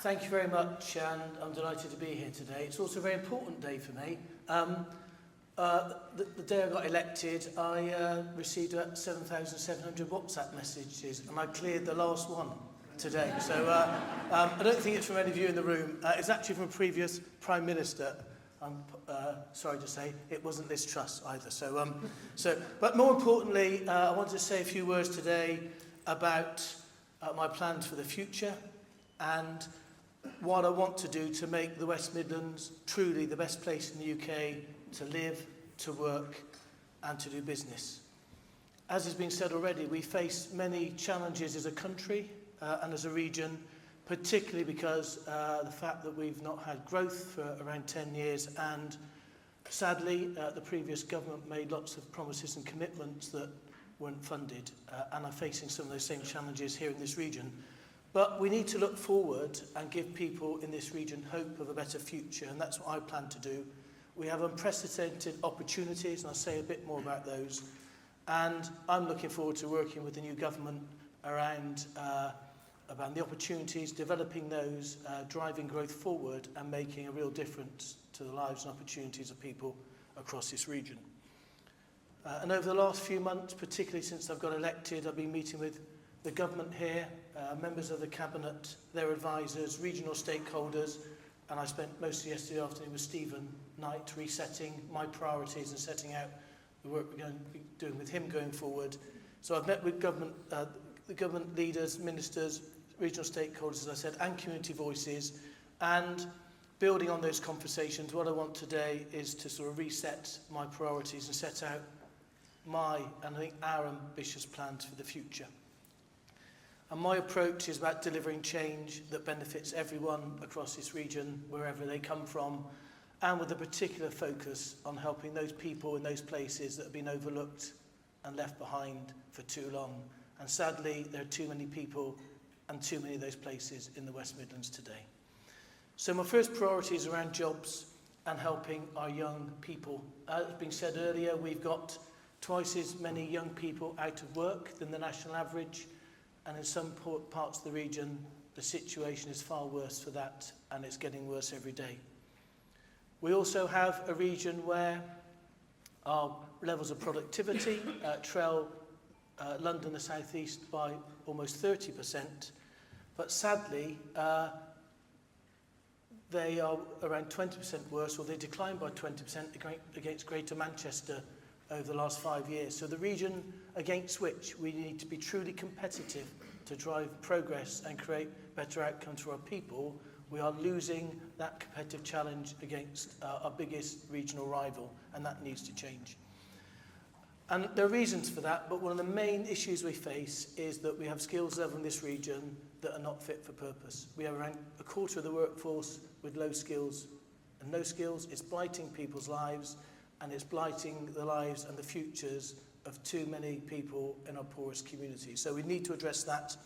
Thank you very much, and I'm delighted to be here today. It's also a very important day for me. The day I got elected, I received about 7,700 WhatsApp messages, and I cleared the last one today. So I don't think it's from any of you in the room. It's actually from a previous Prime Minister. I'm sorry to say, it wasn't Liz Truss either. But more importantly, I wanted to say a few words today about my plans for the future and what I want to do to make the West Midlands truly the best place in the UK to live, to work and to do business. As has been said already, we face many challenges as a country and as a region, particularly because the fact that we've not had growth for around 10 years, and sadly the previous government made lots of promises and commitments that weren't funded and are facing some of those same challenges here in this region. But we need to look forward and give people in this region hope of a better future, and that's what I plan to do. We have unprecedented opportunities, and I'll say a bit more about those. And I'm looking forward to working with the new government around about the opportunities, developing those, driving growth forward and making a real difference to the lives and opportunities of people across this region. And over the last few months, particularly since I've got elected, I've been meeting with the government here, members of the cabinet, their advisors, regional stakeholders, and I spent most of yesterday afternoon with Stephen Knight resetting my priorities and setting out the work we're going to be doing with him going forward. So I've met with the government leaders, ministers, regional stakeholders, as I said, and community voices, and building on those conversations, what I want today is to sort of reset my priorities and set out my, and I think our ambitious plans for the future. And my approach is about delivering change that benefits everyone across this region, wherever they come from, and with a particular focus on helping those people in those places that have been overlooked and left behind for too long. And sadly, there are too many people and too many of those places in the West Midlands today. So my first priority is around jobs and helping our young people. As has been said earlier, we've got twice as many young people out of work than the national average. And in some parts of the region, the situation is far worse for that, and it's getting worse every day. We also have a region where our levels of productivity trail London, the South East, by almost 30%. But sadly, they are around 20% worse, or they declined by 20% against Greater Manchester over the last 5 years. So the region against which we need to be truly competitive to drive progress and create better outcomes for our people, we are losing that competitive challenge against our biggest regional rival, and that needs to change. And there are reasons for that, but one of the main issues we face is that we have skills level in this region that are not fit for purpose. We have around a quarter of the workforce with low skills, and low skills is blighting people's lives, and it's blighting the lives and the futures of too many people in our poorest communities. So we need to address that.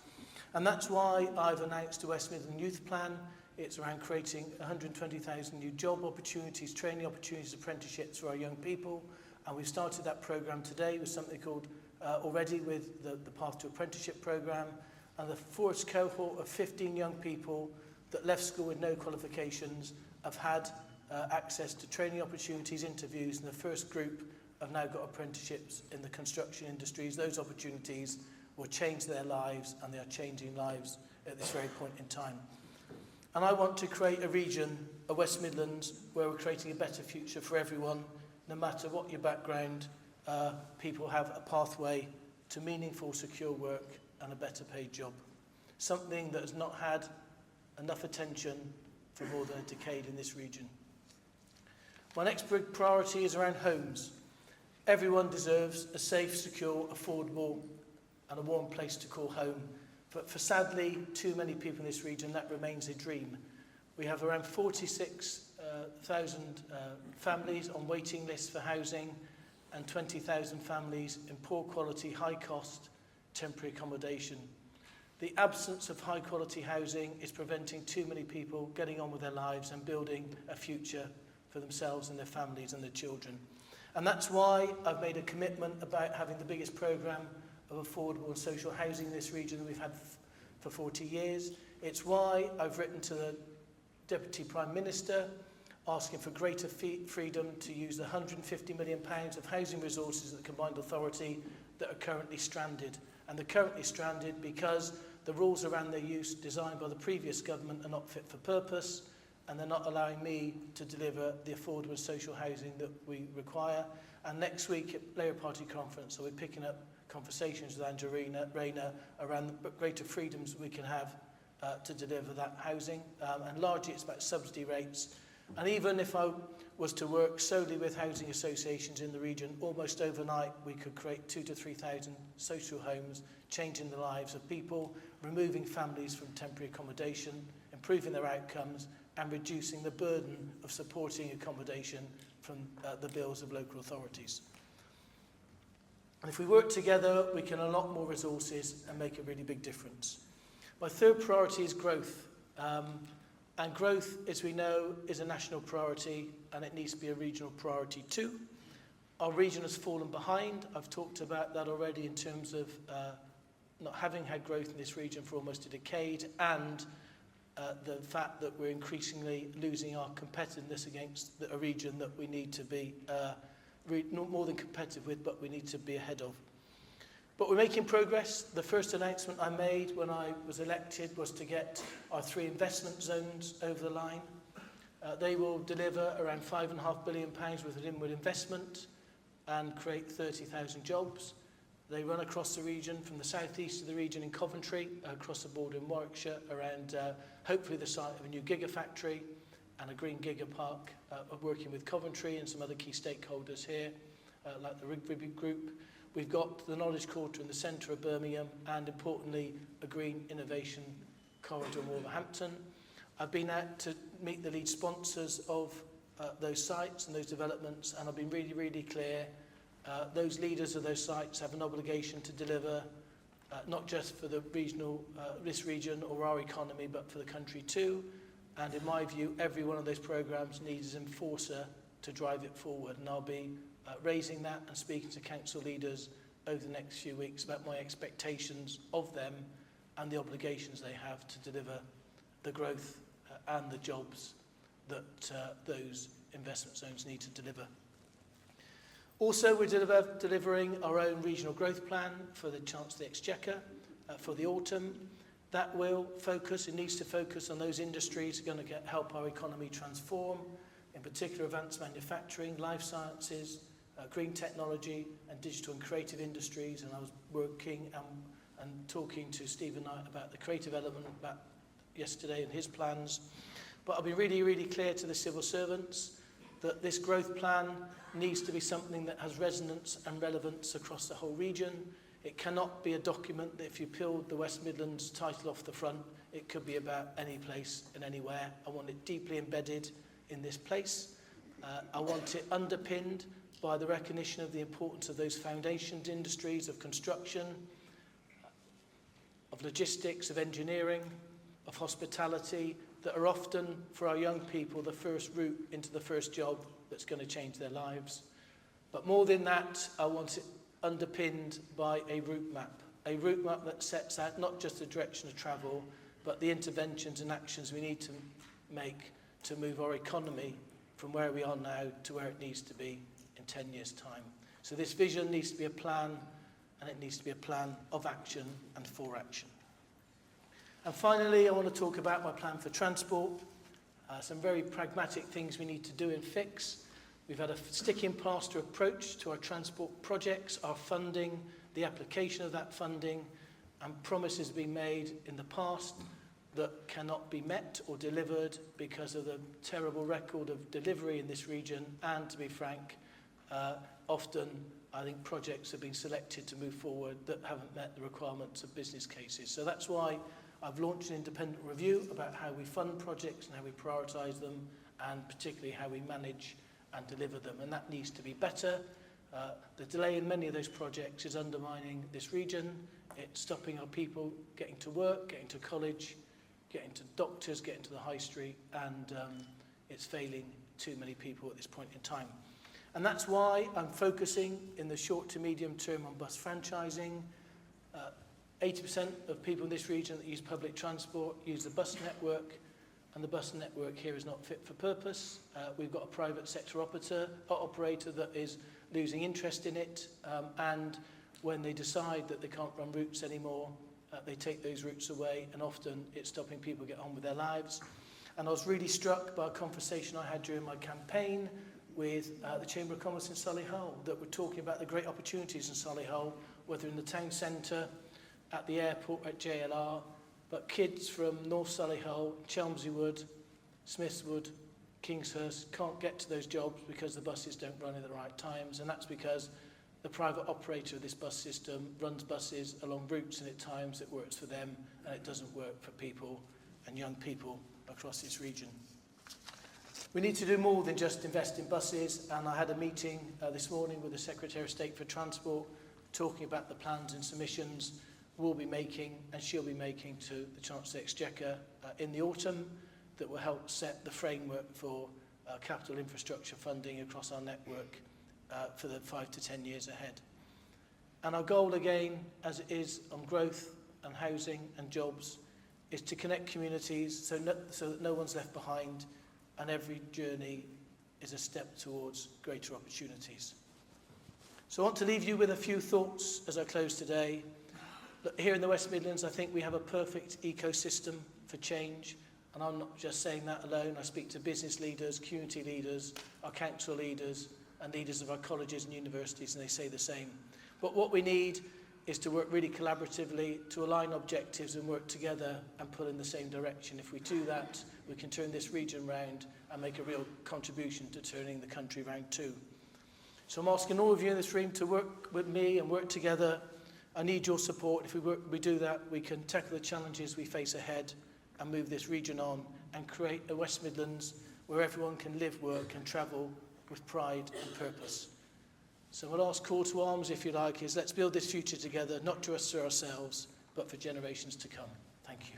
And that's why I've announced the West Midlands Youth Plan. It's around creating 120,000 new job opportunities, training opportunities, apprenticeships for our young people. And we've started that programme today with something called, already with the Path to Apprenticeship programme. And the first cohort of 15 young people that left school with no qualifications have had access to training opportunities, interviews, and the first group have now got apprenticeships in the construction industries. Those opportunities will change their lives, and they are changing lives at this very point in time. And I want to create a region, a West Midlands, where we're creating a better future for everyone, no matter what your background. People have a pathway to meaningful, secure work and a better paid job. Something that has not had enough attention for more than a decade in this region. My next big priority is around homes. Everyone deserves a safe, secure, affordable and a warm place to call home. But for sadly, too many people in this region, that remains a dream. We have around 46,000 families on waiting lists for housing and 20,000 families in poor quality, high cost, temporary accommodation. The absence of high quality housing is preventing too many people getting on with their lives and building a future for themselves and their families and their children. And that's why I've made a commitment about having the biggest programme of affordable and social housing in this region that we've had for 40 years. It's why I've written to the Deputy Prime Minister asking for greater freedom to use the £150 million of housing resources of the Combined Authority that are currently stranded. And they're currently stranded because the rules around their use designed by the previous government are not fit for purpose, and they're not allowing me to deliver the affordable social housing that we require. And next week at Labour Party conference, I'll be picking up conversations with Andrew Rayner around the greater freedoms we can have to deliver that housing. And largely it's about subsidy rates. And even if I was to work solely with housing associations in the region, almost overnight we could create 2,000 to 3,000 social homes, changing the lives of people, removing families from temporary accommodation, improving their outcomes, and reducing the burden of supporting accommodation from the bills of local authorities. And if we work together, we can unlock more resources and make a really big difference. My third priority is growth. And growth, as we know, is a national priority, and it needs to be a regional priority too. Our region has fallen behind. I've talked about that already in terms of not having had growth in this region for almost a decade, and the fact that we're increasingly losing our competitiveness against a region that we need to be not more than competitive with, but we need to be ahead of. But we're making progress. The first announcement I made when I was elected was to get our 3 investment zones over the line. They will deliver around £5.5 billion worth of inward investment and create 30,000 jobs. They run across the region, from the southeast of the region in Coventry, across the border in Warwickshire, around hopefully the site of a new gigafactory and a green gigapark, working with Coventry and some other key stakeholders here, like the Rugby Group. We've got the Knowledge Quarter in the centre of Birmingham, and importantly, a green innovation corridor in Wolverhampton. I've been out to meet the lead sponsors of those sites and those developments, and I've been really, really clear. Those leaders of those sites have an obligation to deliver, not just for the this region or our economy, but for the country too. And in my view, every one of those programmes needs an enforcer to drive it forward. And I'll be raising that and speaking to council leaders over the next few weeks about my expectations of them and the obligations they have to deliver the growth and the jobs that those investment zones need to deliver. Also, we're delivering our own regional growth plan for the Chancellor of the Exchequer for the autumn. That will focus, it needs to focus on those industries that are going to help our economy transform, in particular advanced manufacturing, life sciences, green technology and digital and creative industries. And I was working and talking to Stephen Knight about the creative element yesterday and his plans. But I'll be really, really clear to the civil servants that this growth plan needs to be something that has resonance and relevance across the whole region. It cannot be a document that if you peeled the West Midlands title off the front, it could be about any place and anywhere. I want it deeply embedded in this place. I want it underpinned by the recognition of the importance of those foundations industries of construction, of logistics, of engineering, of hospitality, that are often, for our young people, the first route into the first job that's going to change their lives. But more than that, I want it underpinned by a route map that sets out not just the direction of travel, but the interventions and actions we need to make to move our economy from where we are now to where it needs to be in 10 years' time. So this vision needs to be a plan, and it needs to be a plan of action and for action. And finally, I want to talk about my plan for transport. Some very pragmatic things we need to do and fix. We've had a sticking plaster approach to our transport projects, our funding, the application of that funding, and promises being made in the past that cannot be met or delivered because of the terrible record of delivery in this region. And to be frank, often I think projects have been selected to move forward that haven't met the requirements of business cases. So that's why I've launched an independent review about how we fund projects and how we prioritise them, and particularly how we manage and deliver them. And that needs to be better. The delay in many of those projects is undermining this region. It's stopping our people getting to work, getting to college, getting to doctors, getting to the high street, and it's failing too many people at this point in time. And that's why I'm focusing in the short to medium term on bus franchising, 80% of people in this region that use public transport use the bus network, and the bus network here is not fit for purpose. We've got a private sector operator that is losing interest in it, and when they decide that they can't run routes anymore, they take those routes away, and often it's stopping people get on with their lives. And I was really struck by a conversation I had during my campaign with the Chamber of Commerce in Solihull, that were talking about the great opportunities in Solihull, whether in the town centre, at the airport, at JLR, but kids from North Solihull, Chelmsley Wood, Smithswood, Kingshurst can't get to those jobs because the buses don't run at the right times, and that's because the private operator of this bus system runs buses along routes, and at times it works for them and it doesn't work for people and young people across this region. We need to do more than just invest in buses, and I had a meeting this morning with the Secretary of State for Transport talking about the plans and submissions we'll be making and she'll be making to the Chancellor Exchequer in the autumn that will help set the framework for capital infrastructure funding across our network for the 5 to 10 years ahead. And our goal again, as it is on growth and housing and jobs, is to connect communities so that no one's left behind, and every journey is a step towards greater opportunities. So I want to leave you with a few thoughts as I close today. Look, here in the West Midlands, I think we have a perfect ecosystem for change, and I'm not just saying that alone. I speak to business leaders, community leaders, our council leaders, and leaders of our colleges and universities, and they say the same. But what we need is to work really collaboratively, to align objectives and work together and pull in the same direction. If we do that, we can turn this region round and make a real contribution to turning the country round too. So I'm asking all of you in this room to work with me and work together. I need your support. If we do that, we can tackle the challenges we face ahead and move this region on and create a West Midlands where everyone can live, work and travel with pride and purpose. So my last call to arms, if you like, is let's build this future together, not just for ourselves, but for generations to come. Thank you.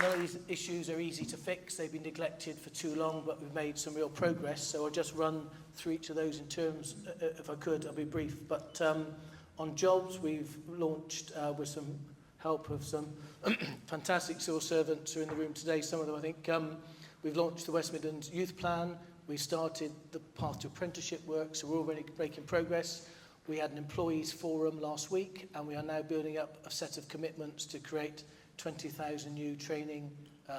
None of these issues are easy to fix. They've been neglected for too long, but we've made some real progress. So I'll just run through each of those in terms, if I could, I'll be brief. But on jobs, we've launched with some help of some fantastic civil servants who are in the room today. Some of them, I think, we've launched the West Midlands Youth Plan. We started the path to apprenticeship work, so we're already making progress. We had an employees forum last week, and we are now building up a set of commitments to create 20,000 new training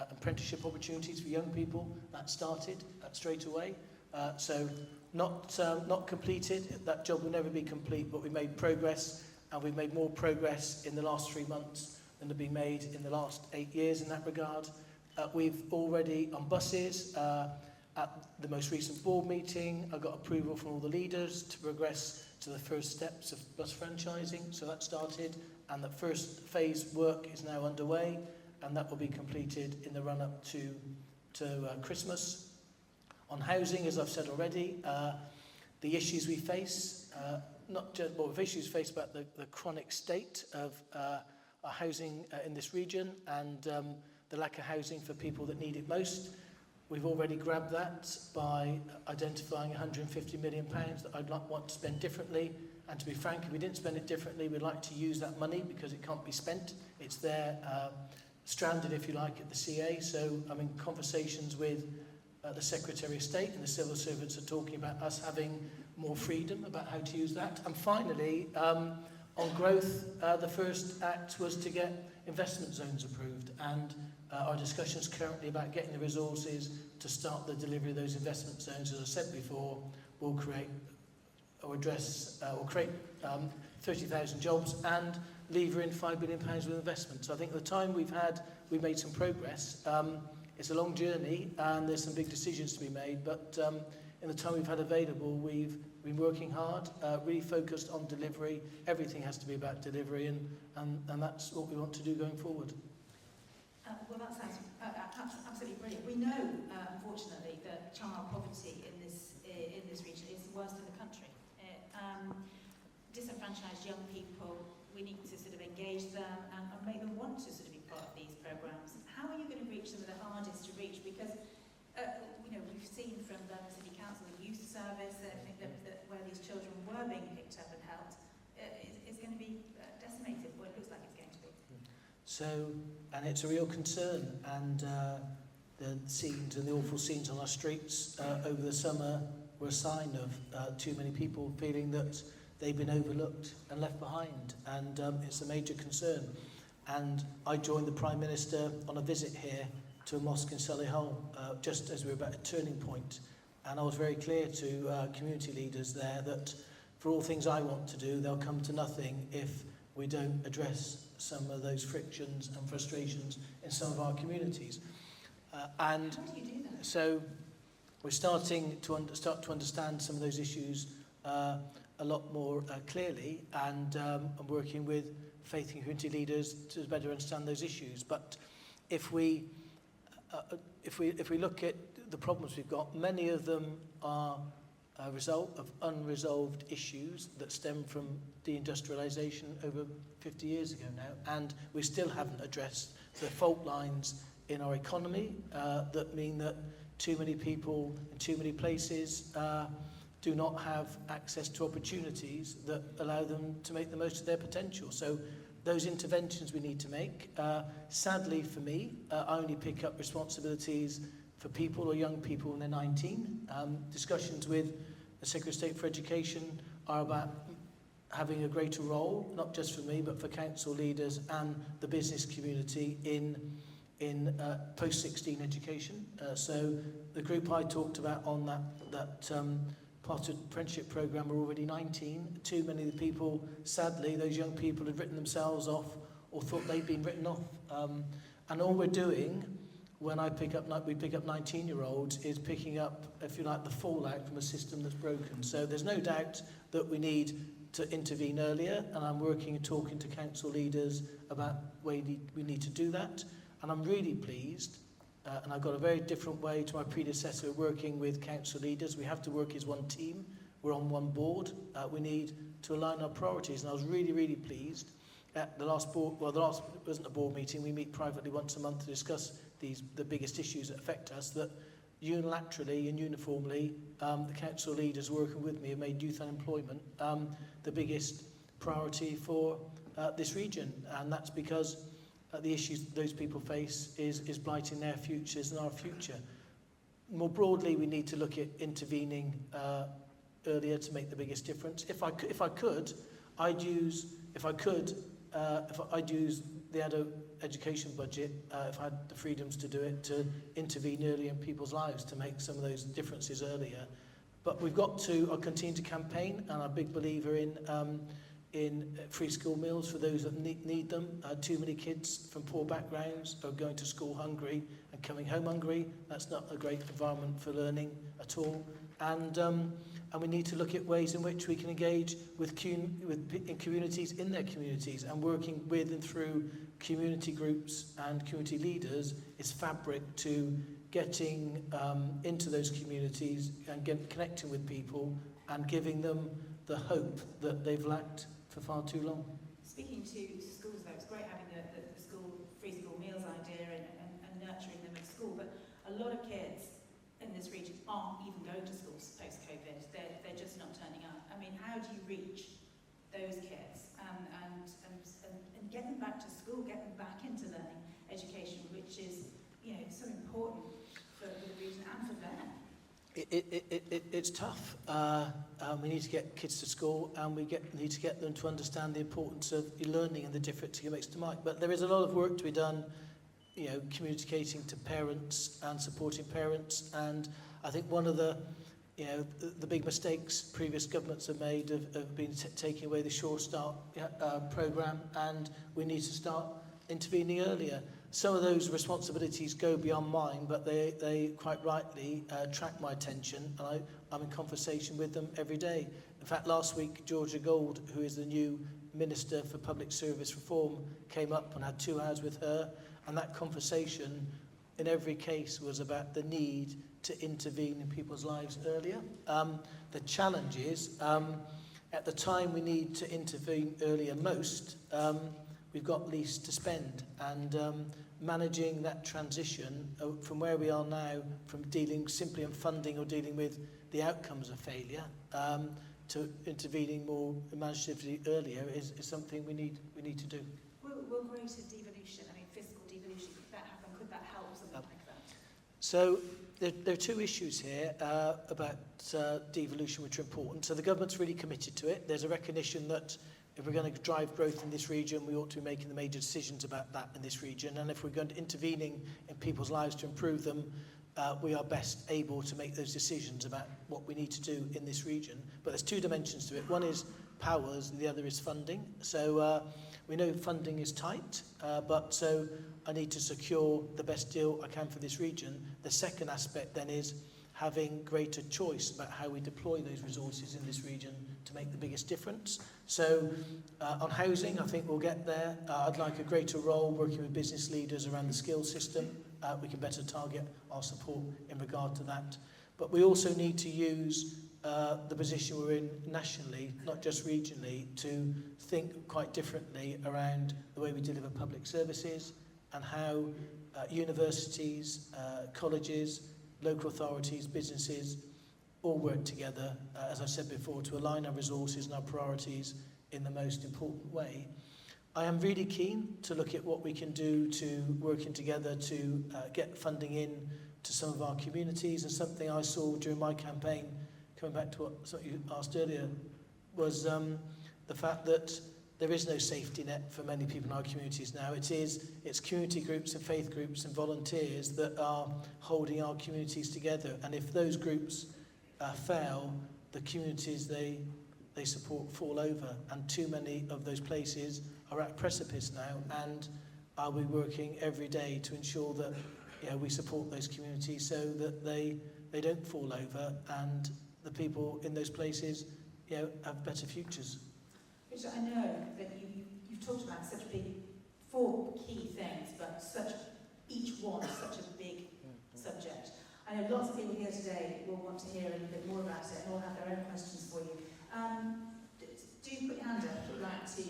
apprenticeship opportunities for young people. That started straight away. So not completed. That job will never be complete, but we made progress, and we've made more progress in the last 3 months than have been made in the last 8 years in that regard. We've already, on buses, at the most recent board meeting, I got approval from all the leaders to progress to the first steps of bus franchising. So that started, and the first phase work is now underway, and that will be completed in the run-up to Christmas. On housing, as I've said already, the issues we face, we've issues faced about the chronic state of our housing in this region, and the lack of housing for people that need it most. We've already grabbed that by identifying £150 million that I'd want to spend differently. And to be frank, if we didn't spend it differently, we'd like to use that money because it can't be spent. It's there, stranded, if you like, at the CA. So I'm in conversations with the Secretary of State, and the civil servants are talking about us having more freedom about how to use that. And finally, on growth, the first act was to get investment zones approved, and our discussions currently about getting the resources to start the delivery of those investment zones, as I said before, will create 30,000 jobs and lever in £5 billion with investment. So I think the time we've made some progress. It's a long journey and there's some big decisions to be made, but in the time we've had available, we've been working hard, really focused on delivery. Everything has to be about delivery, and that's what we want to do going forward. Well, that sounds absolutely brilliant. We know, unfortunately, that child poverty in this region is the worst in the country. Disenfranchised young people, we need to sort of engage them and make them want to sort of be part of these programmes. How are you going to reach some of the hardest to reach? Because we've seen from the City Council, the youth service, that where these children were being picked up and helped, So, and it's a real concern, and the scenes and the awful scenes on our streets over the summer were a sign of too many people feeling that they've been overlooked and left behind, and it's a major concern. And I joined the Prime Minister on a visit here to a mosque in Solihull, just as we were about a turning point. And I was very clear to community leaders there that for all things I want to do, they'll come to nothing if we don't address some of those frictions and frustrations in some of our communities. And How do you do that? so we're starting to start to understand some of those issues a lot more clearly, and I'm working with faith and community leaders to better understand those issues. But if we look at the problems we've got, many of them are a result of unresolved issues that stem from deindustrialisation over 50 years ago now, and we still haven't addressed the fault lines in our economy that mean that too many people in too many places do not have access to opportunities that allow them to make the most of their potential. So those interventions we need to make. Sadly for me, I only pick up responsibilities for people or young people when they're 19. Discussions with the Secretary of State for Education are about having a greater role, not just for me, but for council leaders and the business community in post-16 education. So the group I talked about on that part of the apprenticeship programme are already 19. Too many of the people, sadly, those young people had written themselves off or thought they'd been written off. And all we're doing when we pick up 19-year-olds is picking up, if you like, the fallout from a system that's broken. So there's no doubt that we need to intervene earlier, and I'm working and talking to council leaders about we need to do that. And I'm really pleased, and I've got a very different way to my predecessor working with council leaders. We have to work as one team. We're on one board. We need to align our priorities. And I was really, really pleased at the last board, well, it wasn't a board meeting. We meet privately once a month to discuss the biggest issues that affect us, that unilaterally and uniformly, the council leaders working with me have made youth unemployment the biggest priority for this region. And that's because the issues that those people face is blighting their futures and our future. More broadly, we need to look at intervening earlier to make the biggest difference. If I could, I'd use the adult education budget, if I had the freedoms to do it, to intervene early in people's lives to make some of those differences earlier. But we've got to continue to campaign, and I'm a big believer in free school meals for those that need them. Too many kids from poor backgrounds are going to school hungry and coming home hungry. That's not a great environment for learning at all. And we need to look at ways in which we can engage with communities in their communities, and working with and through community groups and community leaders is fabric to getting into those communities and connecting with people and giving them the hope that they've lacked for far too long. Speaking to schools, though, it's great having the free school meals idea and nurturing them at school, but a lot of kids in this region aren't even going to schools post-COVID. They're just not turning up. I mean, how do you reach those kids and get them back to school, get them back into learning education, which is, so important for the region and for them? It's tough. We need to get kids to school, and need to get them to understand the importance of learning and the difference it makes to Mike. But there is a lot of work to be done, communicating to parents and supporting parents. And I think one of the big mistakes previous governments have made have been taking away the Sure Start programme, and we need to start intervening earlier. Some of those responsibilities go beyond mine, but they quite rightly attract my attention, and I'm in conversation with them every day. In fact, last week, Georgia Gold, who is the new Minister for Public Service Reform, came up and had 2 hours with her, and that conversation in every case was about the need to intervene in people's lives earlier. The challenge is, at the time we need to intervene earlier most, we've got least to spend, and managing that transition from where we are now, from dealing simply on funding or dealing with the outcomes of failure, to intervening more imaginatively earlier is something we need to do. Will will greater devolution, I mean fiscal devolution, could that happen? Could that help something like that? So there are two issues here about devolution which are important. So the government's really committed to it. There's a recognition that if we're going to drive growth in this region, we ought to be making the major decisions about that in this region. And if we're going to intervening in people's lives to improve them, we are best able to make those decisions about what we need to do in this region. But there's two dimensions to it. One is powers, and the other is funding. So we know funding is tight, but so I need to secure the best deal I can for this region. The second aspect then is having greater choice about how we deploy those resources in this region to make the biggest difference. So on housing, I think we'll get there. I'd like a greater role working with business leaders around the skills system. We can better target our support in regard to that. But we also need to use the position we're in nationally, not just regionally, to think quite differently around the way we deliver public services and how universities, colleges, local authorities, businesses all work together, as I said before, to align our resources and our priorities in the most important way. I am really keen to look at what we can do to working together to get funding in to some of our communities. And something I saw during my campaign, coming back to what you asked earlier, was the fact that there is no safety net for many people in our communities now. It's community groups and faith groups and volunteers that are holding our communities together. And if those groups fail, the communities they support fall over. And too many of those places are at precipice now. And are we working every day to ensure that we support those communities so that they don't fall over and the people in those places have better futures. Richard, I know that you've talked about such four key things, but each one is such a big subject. I know lots of people here today will want to hear a little bit more about it and will have their own questions for you. Do put your hand up if you'd like to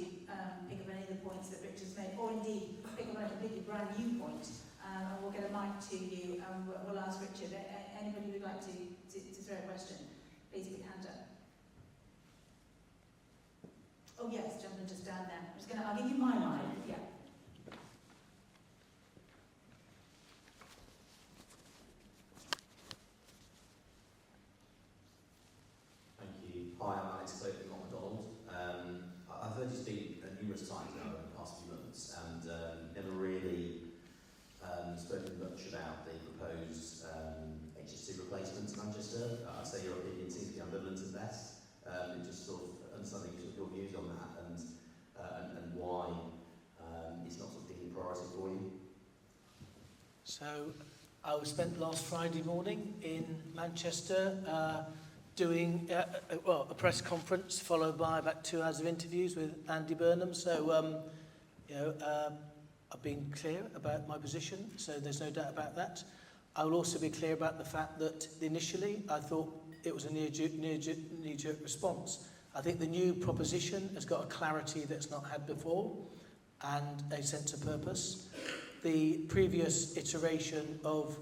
pick up any of the points that Richard's made, or indeed pick up on a completely brand new point, and we'll get a mic to you and we'll ask Richard. Anybody who'd like to throw a question, please put your hand up. Oh yes, gentleman just down there. I'll give you my mic. Yeah. Thank you. Hi, I'm Alex Clayton, not McDonald. I've heard you speak numerous times now in the past few months, and never really spoken much about the proposed HS2 replacement in Manchester. I'd say your opinion seems to be ambivalent at best. Just sort of understanding your views on that and why it's not something in priority for you. So I spent last Friday morning in Manchester doing a press conference followed by about 2 hours of interviews with Andy Burnham. So I've been clear about my position, so there's no doubt about that. I will also be clear about the fact that initially I thought it was a knee-jerk response. I think the new proposition has got a clarity that's not had before and a sense of purpose. The previous iteration of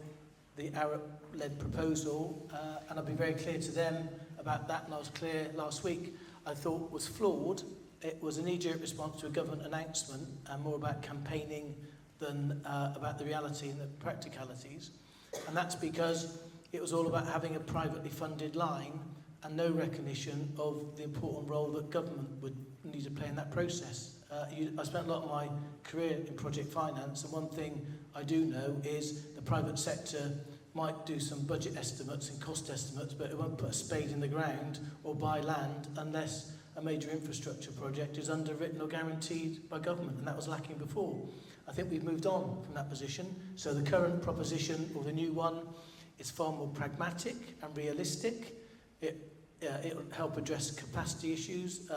the Arab-led proposal, and I'll be very clear to them about that, and I was clear last week, I thought was flawed. It was a knee-jerk response to a government announcement and more about campaigning than about the reality and the practicalities. And that's because it was all about having a privately funded line and no recognition of the important role that government would need to play in that process. I spent a lot of my career in project finance, and one thing I do know is the private sector might do some budget estimates and cost estimates, but it won't put a spade in the ground or buy land unless a major infrastructure project is underwritten or guaranteed by government, and that was lacking before. I think we've moved on from that position, so the current proposition, or the new one, is far more pragmatic and realistic. It'll help address capacity issues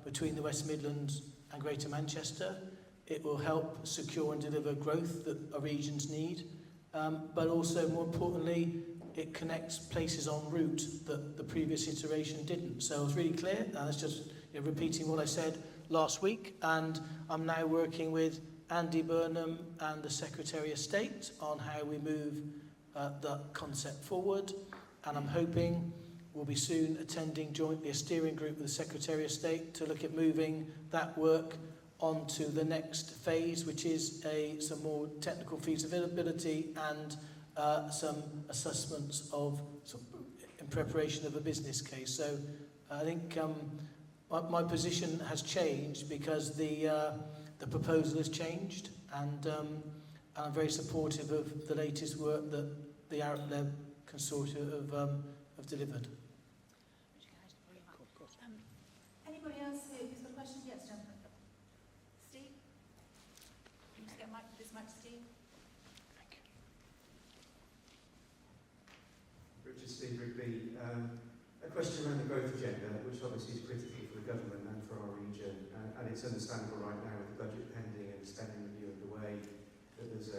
between the West Midlands and Greater Manchester. It will help secure and deliver growth that our regions need, but also, more importantly, it connects places en route that the previous iteration didn't. So I was really clear, and it's just repeating what I said last week, and I'm now working with Andy Burnham and the Secretary of State on how we move that concept forward, and I'm hoping we'll be soon attending jointly a steering group with the Secretary of State to look at moving that work on to the next phase, which is some more technical feasibility and some assessments of in preparation of a business case. So I think my position has changed because the proposal has changed, and I'm very supportive of the latest work that the Arab-led consortium have delivered. Anybody else who's got a question? Yes, gentlemen. Steve? Can you just get this mic to Steve? Thank you. Richard Steve Rigby. A question around the growth agenda, which obviously is critical for the government and for our region, and it's understandable right now with the budget pending and spending review underway that there's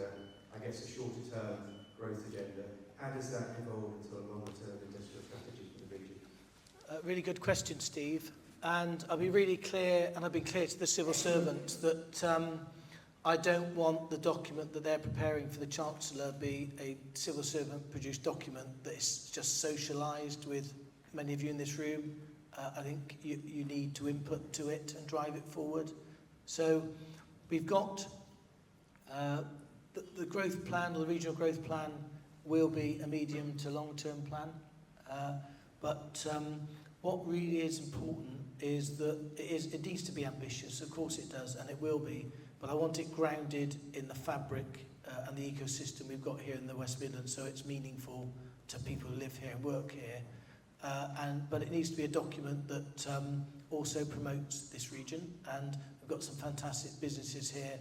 I guess a shorter term growth agenda. How does that evolve into a longer term industrial strategy for the region? Really good question, Steve. And I'll be really clear, and I've been clear to the civil servants, that I don't want the document that they're preparing for the Chancellor be a civil servant produced document that is just socialised with many of you in this room. I think you need to input to it and drive it forward. So we've got the growth plan, or the regional growth plan, will be a medium to long-term plan. But what really is important is that it needs to be ambitious. Of course it does, and it will be. But I want it grounded in the fabric and the ecosystem we've got here in the West Midlands, so it's meaningful to people who live here and work here. But it needs to be a document that also promotes this region, and we've got some fantastic businesses here.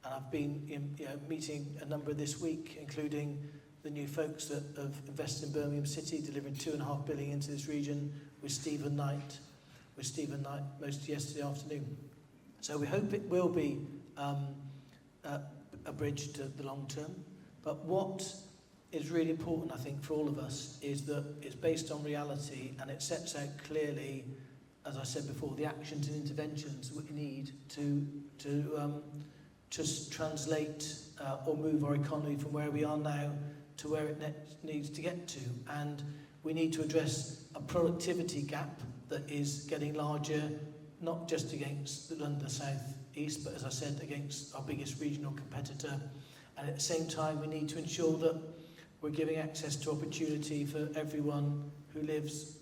And I've been meeting a number this week, including the new folks that have invested in Birmingham City, delivering $2.5 billion into this region with Stephen Knight most yesterday afternoon. So we hope it will be a bridge to the long term. But what is really important, I think, for all of us is that it's based on reality, and it sets out clearly, as I said before, the actions and interventions we need to just translate or move our economy from where we are now to where it needs to get to. And we need to address a productivity gap that is getting larger, not just against the London South East, but as I said, against our biggest regional competitor. And at the same time, we need to ensure that we're giving access to opportunity for everyone who lives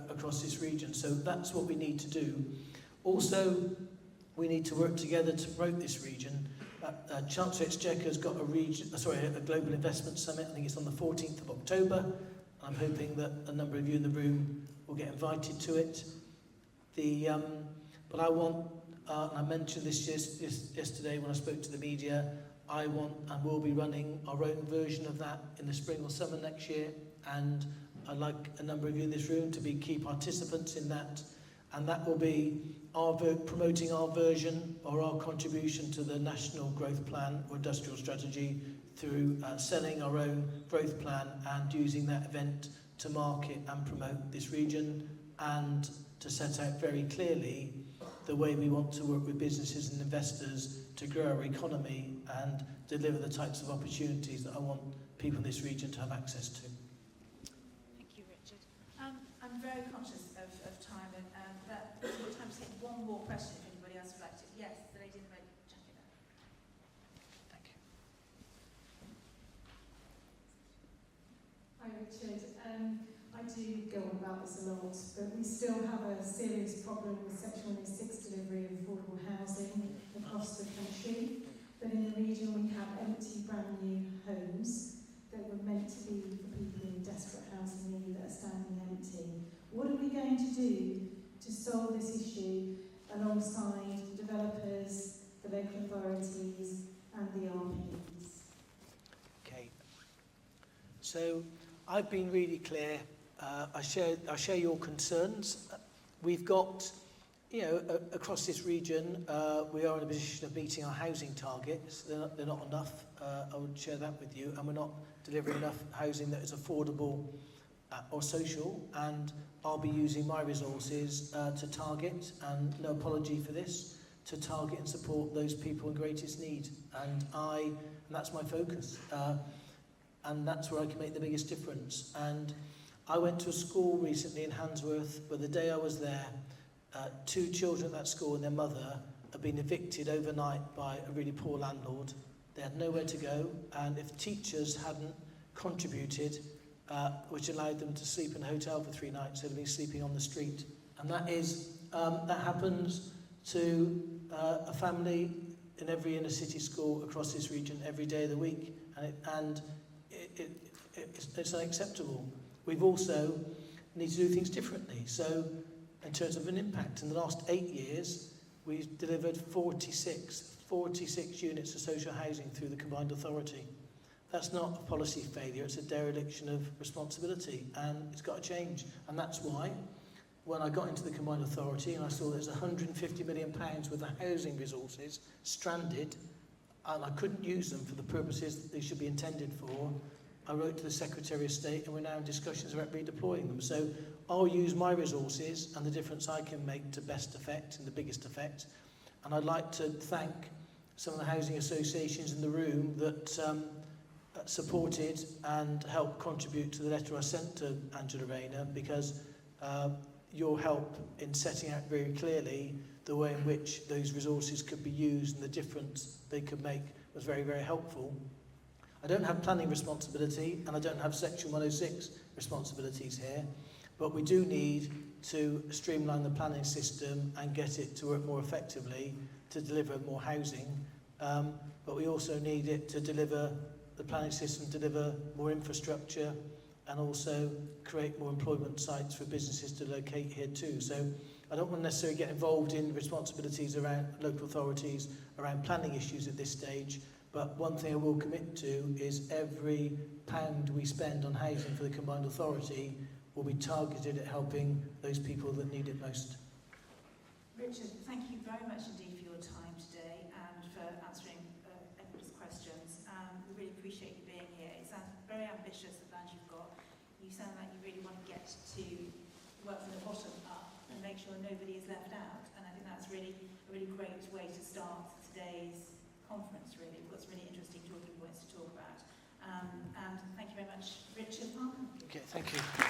across this region. So that's what we need to do. Also, we need to work together to promote this region. Chancellor Exchequer's got a Global Investment Summit. I think it's on the 14th of October. I'm hoping that a number of you in the room will get invited to it. But I want, I mentioned this yesterday when I spoke to the media, I want and will be running our own version of that in the spring or summer next year, and I'd like a number of you in this room to be key participants in that, and that will be promoting our version or our contribution to the National Growth Plan or Industrial Strategy through selling our own growth plan and using that event to market and promote this region, and to set out very clearly the way we want to work with businesses and investors to grow our economy and deliver the types of opportunities that I want people in this region to have access to. Thank you, Richard. I'm very conscious of time, and that we've got time to take one more question if anybody else would like to. Yes, the lady in the red jacket there. Thank you. Hi Richard, I do go on about this a lot, but we still have a serious problem with Section 106 delivery of affordable housing across the country. But in the region we have empty brand new homes that were meant to be for people in desperate housing need that are standing empty. What are we going to do to solve this issue alongside developers, the local authorities and the RPs? Okay. So I've been really clear. I share your concerns. We've got, across this region, we are in a position of meeting our housing targets. They're not enough. I would share that with you. And we're not delivering enough housing that is affordable or social. And I'll be using my resources to target, and no apology for this, to target and support those people in greatest need. And that's my focus. And that's where I can make the biggest difference. And I went to a school recently in Handsworth where the day I was there, 2 children at that school and their mother have been evicted overnight by a really poor landlord. They had nowhere to go, and if teachers hadn't contributed, which allowed them to sleep in a hotel for 3 nights, they'd been sleeping on the street. And that happens to a family in every inner city school across this region every day of the week, and it's unacceptable. We've also need to do things differently. So, in terms of an impact, in the last 8 years, we've delivered 46 units of social housing through the combined authority. That's not a policy failure, it's a dereliction of responsibility, and it's got to change. And that's why, when I got into the combined authority and I saw there's £150 million worth of housing resources stranded, and I couldn't use them for the purposes that they should be intended for, I wrote to the Secretary of State, and we're now in discussions about redeploying them. So I'll use my resources and the difference I can make to best effect and the biggest effect. And I'd like to thank some of the housing associations in the room that supported and helped contribute to the letter I sent to Angela Rayner, because your help in setting out very clearly the way in which those resources could be used and the difference they could make was very, very helpful. I don't have planning responsibility and I don't have Section 106 responsibilities here, but we do need to streamline the planning system and get it to work more effectively to deliver more housing, but we also need it to deliver, the planning system deliver more infrastructure and also create more employment sites for businesses to locate here too. So I don't want to necessarily get involved in responsibilities around local authorities, around planning issues at this stage, but one thing I will commit to is every pound we spend on housing for the combined authority will be targeted at helping those people that need it most. Richard, thank you very much indeed for your time today and for answering everybody's questions. We really appreciate you being here. It sounds very ambitious, the plans you've got. You sound like you really want to get to work from the bottom up and make sure nobody is left out. And I think that's really a really great way to start today's conference, really. We've got some really interesting talking points to talk about. And thank you very much, Richard. Okay, thank you.